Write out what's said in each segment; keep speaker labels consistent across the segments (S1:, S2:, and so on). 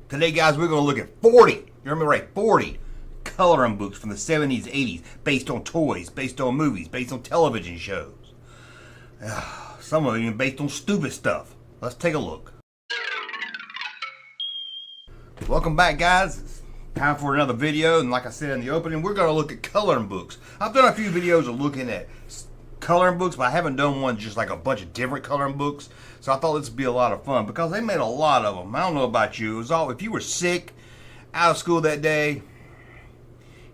S1: Today, guys, we're going to look at 40, you remember right, 40 coloring books from the 70s, 80s, based on toys, based on movies, based on television shows. Some of them even based on stupid stuff. Let's take a look. Welcome back, guys. It's time for another video, and like I said in the opening, we're going to look at coloring books. I've done a few videos of looking at coloring books, but I haven't done one just like a bunch of different coloring books. So I thought this would be a lot of fun because they made a lot of them. I don't know about you. It was all, if you were sick, out of school that day,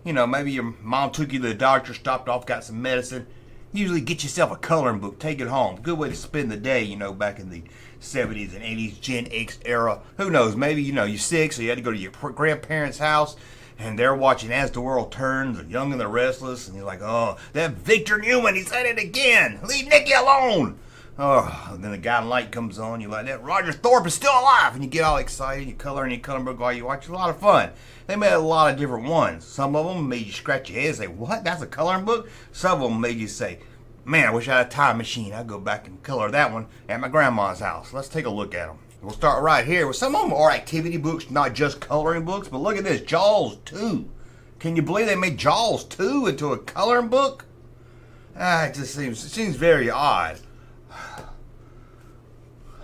S1: you know, maybe your mom took you to the doctor, stopped off, got some medicine. Usually get yourself a coloring book, take it home. Good way to spend the day, you know, back in the 70s and 80s, Gen X era. Who knows, maybe, you know, you're sick, so you had to go to your grandparents' house, and they're watching As the World Turns, The Young and the Restless, and you're like, oh, that Victor Newman, he said it again. Leave Nicky alone. Oh, and then the guiding light comes on, you're like, that Roger Thorpe is still alive, and you get all excited, you color in your coloring book while you watch. It's a lot of fun. They made a lot of different ones. Some of them made you scratch your head and say, what, that's a coloring book? Some of them made you say, man, I wish I had a time machine. I'd go back and color that one at my grandma's house. Let's take a look at them. We'll start right here. Well, some of them are activity books, not just coloring books, but look at this, Jaws 2. Can you believe they made Jaws 2 into a coloring book? It just seems very odd.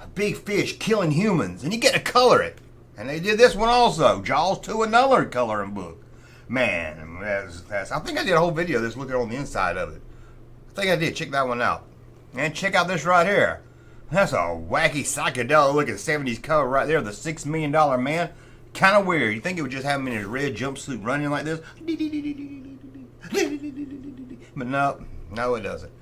S1: A big fish killing humans, and you get to color it. And they did this one also, Jaws 2, another coloring book. Man, that's I think I did a whole video of this looking on the inside of it. I think I did. Check that one out. And check out this right here. That's a wacky psychedelic looking 70s cover right there. The $6 Million Man. Kind of weird. You think it would just have him in his red jumpsuit running like this? But no it doesn't.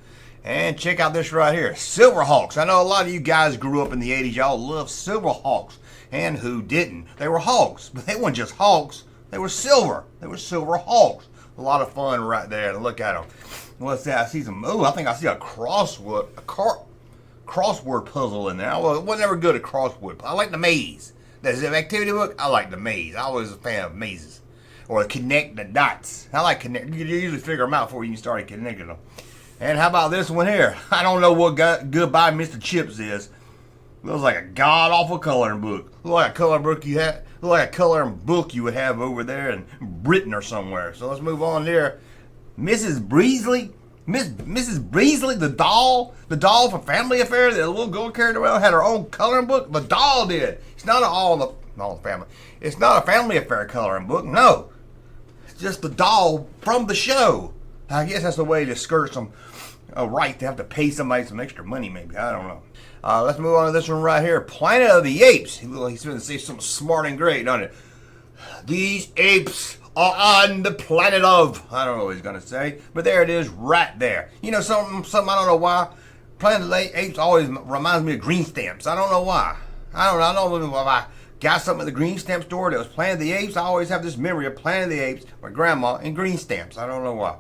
S1: And check out this right here. Silverhawks. I know a lot of you guys grew up in the 80s. Y'all love Silverhawks. And who didn't? They were hawks. But they weren't just hawks. They were silver. They were silver hawks. A lot of fun right there to look at them. What's that? I see some, I think I see a crossword puzzle in there. I was never good at crossword. I like the maze. That's an activity book. I like the maze. I was a fan of mazes. Or connect the dots. I like connect. You usually figure them out before you start connecting them. And how about this one here? I don't know what Goodbye Mr. Chips is. Looks like a god-awful coloring book. Looks like a coloring book you have. Looks like a coloring book you would have over there in Britain or somewhere. So let's move on there. Mrs. Breesley, Mrs. Breesley, the doll from Family Affair, that little girl carried around, had her own coloring book. The doll did. It's not all family. It's not a Family Affair coloring book. No, it's just the doll from the show. I guess that's the way to skirt some right to have to pay somebody some extra money. Maybe, I don't know. Let's move on to this one right here. Planet of the Apes. He's going to say something smart and great, doesn't it? These apes are on the planet of, I don't know what he's going to say, but there it is right there. You know, something I don't know why. Planet of the Apes always reminds me of green stamps. I don't know why. I don't know if I got something at the green stamp store that was Planet of the Apes. I always have this memory of Planet of the Apes, my grandma, and green stamps. I don't know why.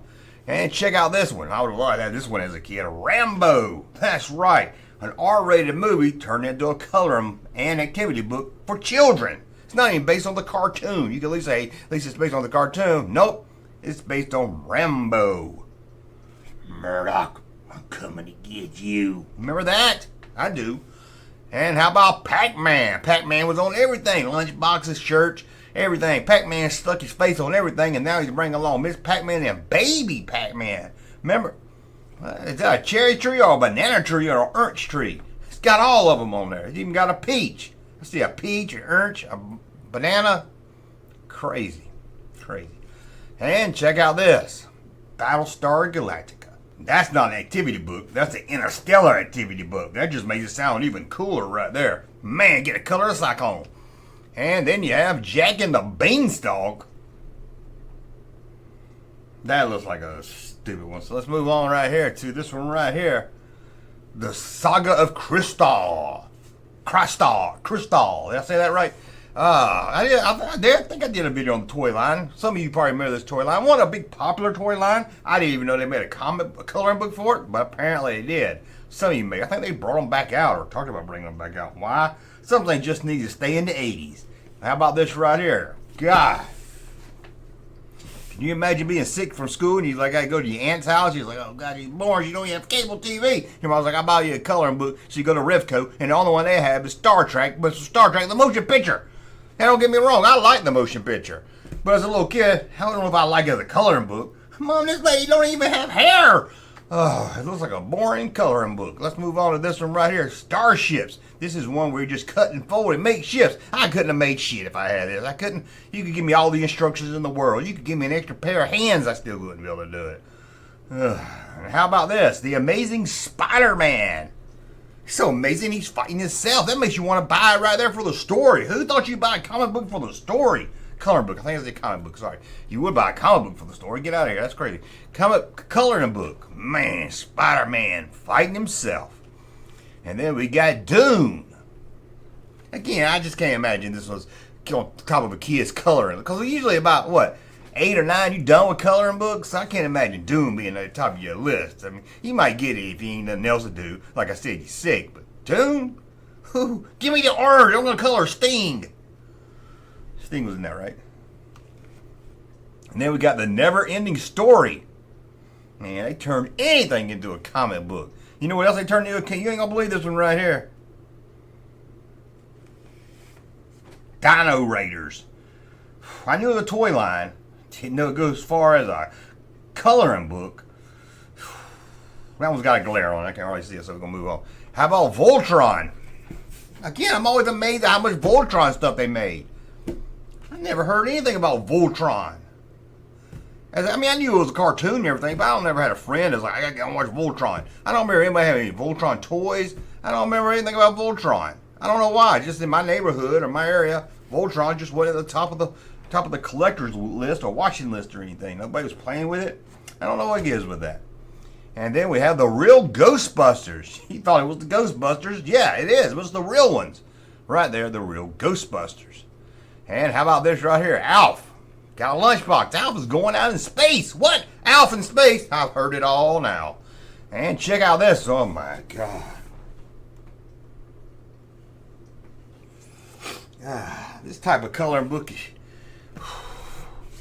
S1: And check out this one. I would have loved to have this one as a kid. Rambo. That's right. An R-rated movie turned into a coloring and activity book for children. It's not even based on the cartoon. You can at least say, it's based on the cartoon. Nope. It's based on Rambo. Murdoch, I'm coming to get you. Remember that? I do. And how about Pac-Man? Pac-Man was on everything. Lunchboxes, shirts, everything. Pac-Man stuck his face on everything, and now he's bringing along Miss Pac-Man and Baby Pac-Man. Remember? Is that a cherry tree or a banana tree or an orange tree? It's got all of them on there. It's even got a peach. Let's see, a peach, an orange, a banana. Crazy. And check out this. Battlestar Galactica. That's not an activity book. That's an interstellar activity book. That just makes it sound even cooler right there. Man, get a color cyclone. And then you have Jack and the Beanstalk. That looks like a stupid one. So let's move on right here to this one right here. The Saga of Crystal. Crystal. Did I say that right? I think I did a video on the toy line. Some of you probably remember this toy line. What a big popular toy line. I didn't even know they made a coloring book for it, but apparently they did. Some of you may. I think they brought them back out or talked about bringing them back out. Why? Something just needs to stay in the 80s. How about this right here? God. Can you imagine being sick from school and you like, I go to your aunt's house? She's like, oh God, you're born. You don't even have cable TV. Your mom's like, I'll buy you a coloring book. So you go to Revco, and the only one they have is Star Trek, but it's Star Trek, the motion picture. And don't get me wrong, I like the motion picture. But as a little kid, I don't know if I like it as a coloring book. Mom, this lady don't even have hair. Oh, it looks like a boring coloring book. Let's move on to this one right here. Starships. This is one where you just cut and fold and make ships. I couldn't have made shit if I had this. I couldn't. You could give me all the instructions in the world. You could give me an extra pair of hands. I still wouldn't be able to do it. How about this? The Amazing Spider-Man. He's so amazing, he's fighting himself. That makes you want to buy it right there for the story. Who thought you'd buy a comic book for the story? Coloring book. I think it's a comic book. Sorry. You would buy a comic book for the story. Get out of here. That's crazy. Coloring book. Man, Spider-Man fighting himself. And then we got Dune. Again, I just can't imagine this was on top of a kid's coloring. Because usually about, what, 8 or 9, you done with coloring books? I can't imagine Dune being at the top of your list. I mean, you might get it if you ain't nothing else to do. Like I said, you're sick. But Dune? Give me the orange. I'm going to color Sting. Sting was in that, right? And then we got the Never-Ending Story. Man, they turned anything into a comic book. You know what else they turned into? You ain't going to believe this one right here. Dino Raiders. I knew the toy line. Didn't know it goes as far as a coloring book. That one's got a glare on it. I can't really see it, so we're going to move on. How about Voltron? Again, I'm always amazed at how much Voltron stuff they made. I never heard anything about Voltron. I mean, I knew it was a cartoon and everything, but I never had a friend that's like, I gotta watch Voltron. I don't remember anybody having any Voltron toys. I don't remember anything about Voltron. I don't know why. Just in my neighborhood or my area, Voltron just went at the top of the collector's list or watching list or anything. Nobody was playing with it. I don't know what it is with that. And then we have the real Ghostbusters. You thought it was the Ghostbusters. Yeah, it is. It was the real ones. Right there, the real Ghostbusters. And how about this right here? Alf. Got a lunchbox. Alf is going out in space. What? Alf in space? I've heard it all now. And check out this. Oh my God. This type of coloring book.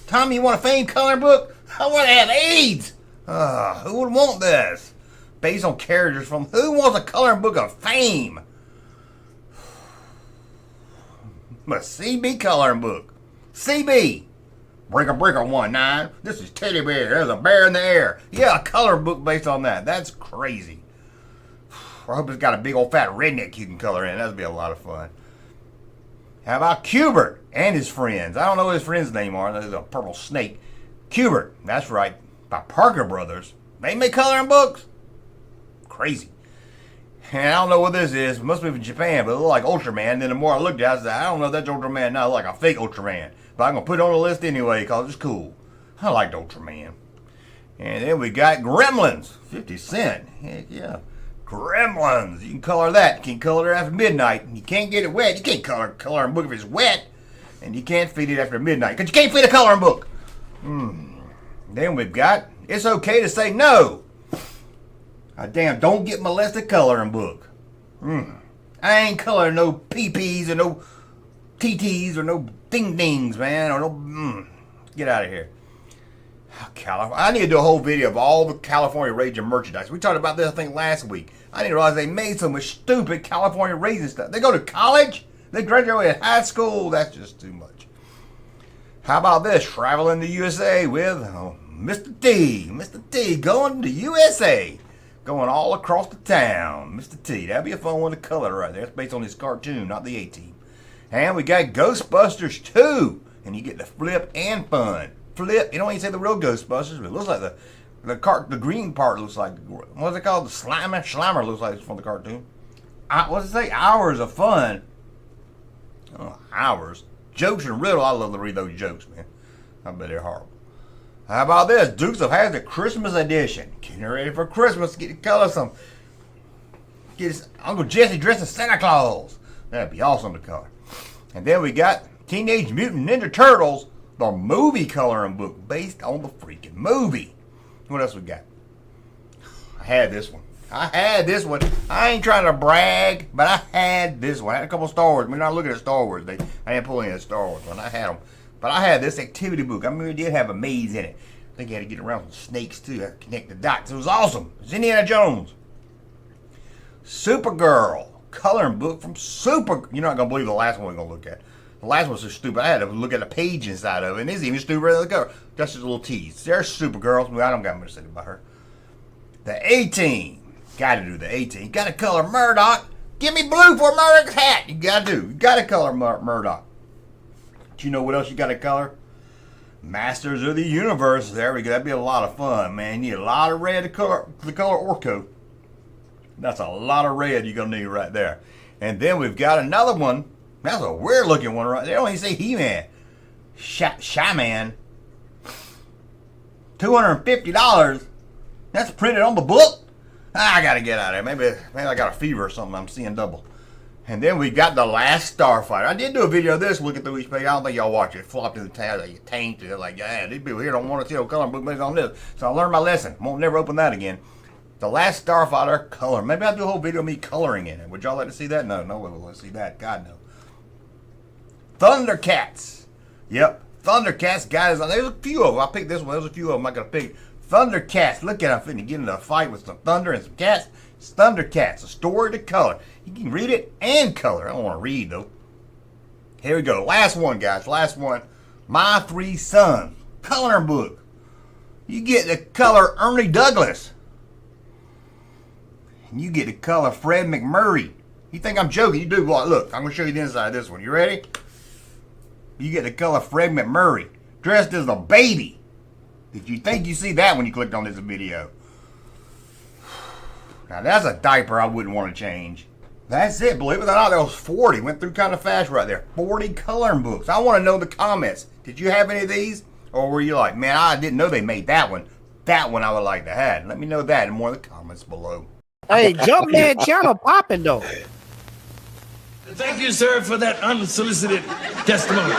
S1: Tommy, you want a famed coloring book? I want to have AIDS. Who would want this? Based on characters from who wants a coloring book of fame? A CB coloring book. CB. Breaker 19. This is Teddy Bear. There's a bear in the air. Yeah, a coloring book based on that. That's crazy. I hope it's got a big old fat redneck you can color in. That'd be a lot of fun. How about Cubert and his friends? I don't know what his friends' name are. There's a purple snake. Cubert. That's right. By Parker Brothers. They make coloring books. Crazy. And I don't know what this is. It must be from Japan, but it looked like Ultraman. And then the more I looked at it, I said, I don't know if that's Ultraman. No, it looked like a fake Ultraman. But I'm going to put it on the list anyway because it's cool. I liked Ultraman. And then we got Gremlins. 50 Cent. Heck yeah. Gremlins. You can color that. You can color it after midnight. You can't get it wet. You can't color a coloring book if it's wet. And you can't feed it after midnight because you can't feed a coloring book. Then we've got It's Okay to Say No. Damn, don't get molested coloring book. I ain't coloring no PPs or no TTs or no ding-dings, man. Or no, get out of here. I need to do a whole video of all the California Raging merchandise. We talked about this, I think, last week. I didn't realize they made so much stupid California Raging stuff. They go to college? They graduate at high school? That's just too much. How about this? Traveling to USA with Mr. T. Mr. T going to USA. Going all across the town. Mr. T. That'd be a fun one to color right there. It's based on this cartoon, not the A-Team. And we got Ghostbusters 2. And you get the flip and fun. Flip, you don't even say the real Ghostbusters, but it looks like the green part looks like, what's it called? The Slimer? Slimer looks like it's from the cartoon. What's it say? Hours of fun. Oh, hours. Jokes and riddle. I love to read those jokes, man. I bet they're horrible. How about this? Dukes of Hazzard Christmas edition. Getting ready for Christmas. Get to color some. Get his Uncle Jesse dressed as Santa Claus. That'd be awesome to color. And then we got Teenage Mutant Ninja Turtles, the movie coloring book based on the freaking movie. What else we got? I had this one. I ain't trying to brag, but I had this one. I had a couple of Star Wars. We're not looking at Star Wars. I didn't pull any of the Star Wars one. I had them. But I had this activity book. I remember it did have a maze in it. I think you had to get around some snakes too. I had to connect the dots. It was awesome. It's Indiana Jones. Supergirl. Coloring book from Super. You're not going to believe the last one we're going to look at. The last one's so stupid, I had to look at the page inside of it, and it's even stupider than the cover. That's just a little tease. There's Supergirl. I don't got much to say about her. The 18. Gotta do the 18. Gotta color Murdoch. Give me blue for Murdoch's hat. You gotta do. You gotta color Murdoch. Do you know what else you gotta color? Masters of the Universe. There we go. That'd be a lot of fun, man. You need a lot of red to color Orko. That's a lot of red you're gonna need right there. And then we've got another one. That's a weird looking one right there. They don't even say He-Man. Shy-Man. $250. That's printed on the book. I gotta get out of there. Maybe I got a fever or something. I'm seeing double. And then we got the Last Starfighter. I did do a video of this, looking through each page. I don't think y'all watch it. Flopped in the tab, like you tainted it. Like, yeah, these people here don't want to see no color book based on this. So I learned my lesson. Won't never open that again. The Last Starfighter color. Maybe I'll do a whole video of me coloring in it. Would y'all like to see that? No, no one will see that. God no. Thundercats. Yep. Thundercats, guys. There's a few of them. I picked this one. There's a few of them I got to pick. Thundercats. Look at them finna get into a fight with some thunder and some cats. It's Thundercats. A story to color. You can read it and color. I don't want to read, though. Here we go. Last one, guys. Last one. My Three Sons. Coloring book. You get to color Ernie Douglas. And you get to color Fred McMurray. You think I'm joking? You do what? Look, I'm going to show you the inside of this one. You ready? You get to color Fred McMurray. Dressed as a baby. Did you think you see that when you clicked on this video? Now that's a diaper I wouldn't want to change. That's it. Believe it or not, that was 40. Went through kind of fast right there. 40 coloring books. I want to know in the comments. Did you have any of these? Or were you like, man, I didn't know they made that one. That one I would like to have. Let me know that in more of the comments below.
S2: Hey, Junkman channel popping though.
S3: Thank you, sir, for that unsolicited testimony.